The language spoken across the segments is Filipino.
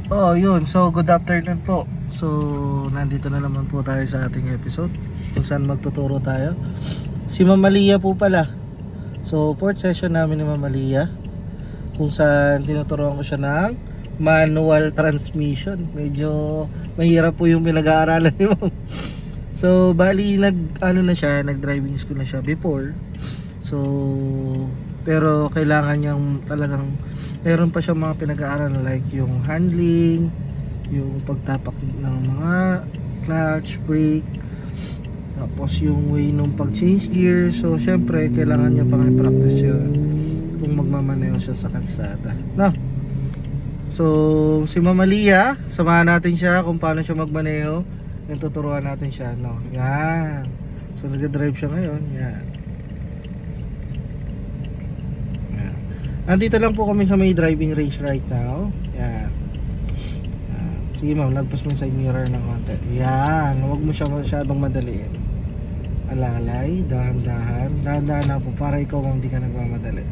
Oh, yun. So, good afternoon po. So, nandito na naman po tayo sa ating episode kung saan magtuturo tayo. Si Mama Lia po pala. So, fourth session namin ni Mama Lia kung saan tinuturuan ko siya ng manual transmission. Medyo mahirap po yung pinag-aaralan ni Ma'am. So, bali nag-driving school na siya before. So, pero kailangan niyang talagang meron pa siyang mga pinag-aaral like yung handling, yung pagtapak ng mga clutch, brake, tapos yung way nung pag-change gear. So syempre kailangan niya pang i-practice yun kung magmamaneho siya sa kalsada, no? So si Mama Lia, samahan natin siya kung paano siya magmaneho. Tuturuan natin siya, no? Yan. So nag-drive siya ngayon, yan. Andito lang po kami sa may driving range right now. Yan. Sige ma'am, lagpas mo yung side mirror ng konti. Yan, huwag mo siya masyadong madaliin. Alalay, dahan-dahan. Dahan-dahan na po para ikaw ma'am di ka nagmamadali.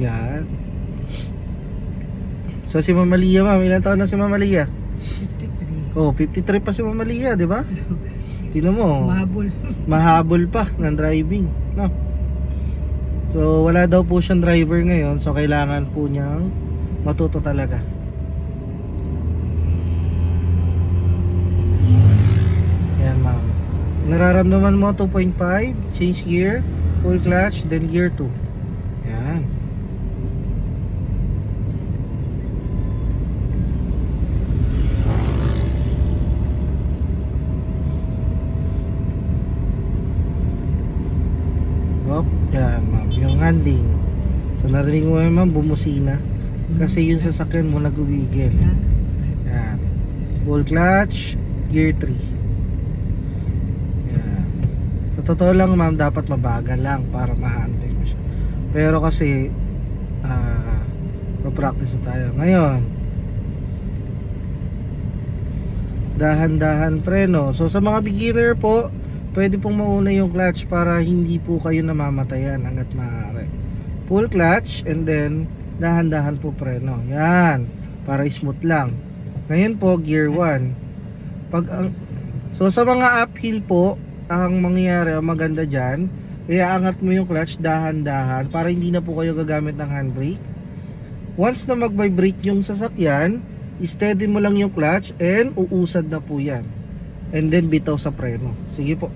Yan. So si Mama Lia ma'am, ilan taon na si Mama Lia? 53. Oh, 53 pa si Mama Lia, di ba? Tingnan mo. Mahabol. Mahabol pa ng driving, no? So wala daw po siyang driver ngayon, so kailangan po niyang matuto talaga. Yan ma'am. Nararamdaman mo 2.5, change gear, full clutch, then gear 2. Yan. Hop, yan ma'am. Yung handling. So narinig mo ma'am, bumusina. Kasi yung sasakyan mo nag-wiggle. Yan. Full clutch, gear 3. Yan. Sa totoo lang ma'am, dapat mabagal lang para ma-handle mo siya. Pero kasi ma-practice na tayo. Ngayon, dahan-dahan preno. So sa mga beginner po, pwede pong mauna yung clutch para hindi po kayo namamatayan hanggat maaari. Full clutch and then dahan-dahan po preno. Yan, para smooth lang. Ngayon po gear 1. So sa mga uphill po, ang mangyayari, ang maganda dyan, iaangat mo yung clutch dahan-dahan para hindi na po kayo gagamit ng handbrake. Once na mag-vibrate yung sasakyan, steady mo lang yung clutch and uusad na po yan. And then bitaw sa preno. Sige po.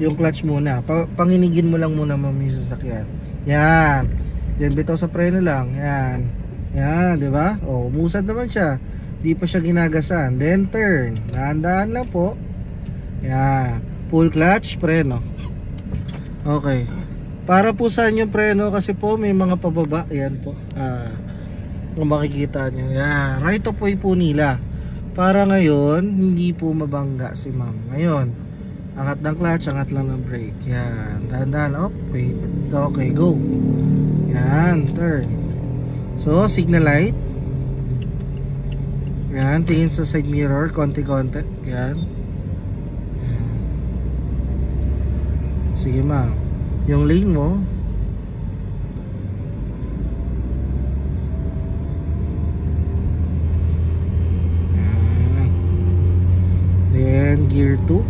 Yung clutch muna. Panginigin mo lang muna ma'am yung sasakyan. Yan. Then bitaw sa preno lang. Yan. Yan, di ba? Oh, umusad naman siya. Di pa siya ginagasan. Then turn. Dahan-dahan lang po. Yan. Full clutch, preno. Okay. Para po saan yung preno kasi po may mga pababa. Yan po. Kung makikita nyo. Yan. Right of way po nila. Para ngayon, hindi po mabangga si ma'am. Ngayon, angat ng clutch, angat lang ng brake. Yan, dahan-dahan. Oh, wait. Okay, go. Yan, turn. So, signal light. Yan, tingin sa side mirror, konti-konti. Yan. Sige ma'am. Yung lane mo. Then gear 2.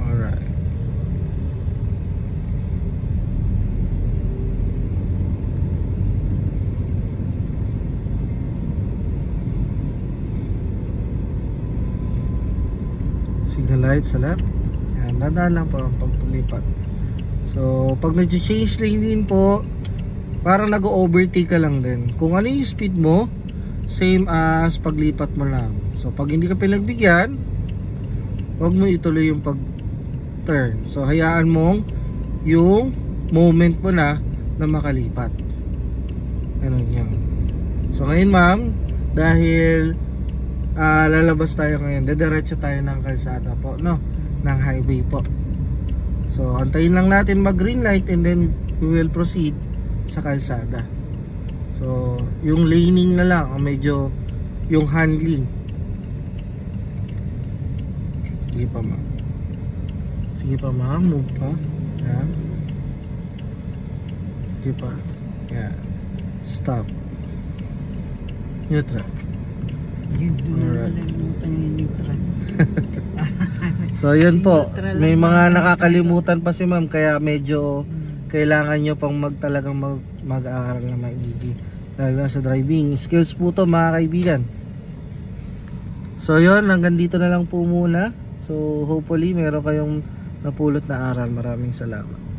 Alright. Signal light sa left. Yan, dadaan lang po ang pagpulipat. So pag nag-change lane din po, parang nag-overtake ka lang din. Kung ano yung speed mo, same as paglipat mo lang. So pag hindi ka pinagbigyan, huwag mo ituloy yung pag-turn. So hayaan mong yung moment mo na makalipat. Ganun yan. So ngayon ma'am, dahil lalabas tayo ngayon, dediretso tayo ng kalsada po, no? Ng highway po. So antayin lang natin mag green light and then we will proceed sa kalsada. So, yung laning na lang, medyo yung handling. Sige pa ma'am. Sige pa ma'am, move pa. Yan. Sige pa. Yan. Stop. Neutral. Yun, doon Alright. nakalimutan yung neutral. So yun po, Neutral may lang mga ba? nakakalimutan pa si ma'am, kaya medyo kailangan nyo pang talagang mag-aaral na maigi. Dahil na sa driving skills po to mga kaibigan. So yun, hanggang dito na lang po muna. So hopefully meron kayong napulot na aral. Maraming salamat.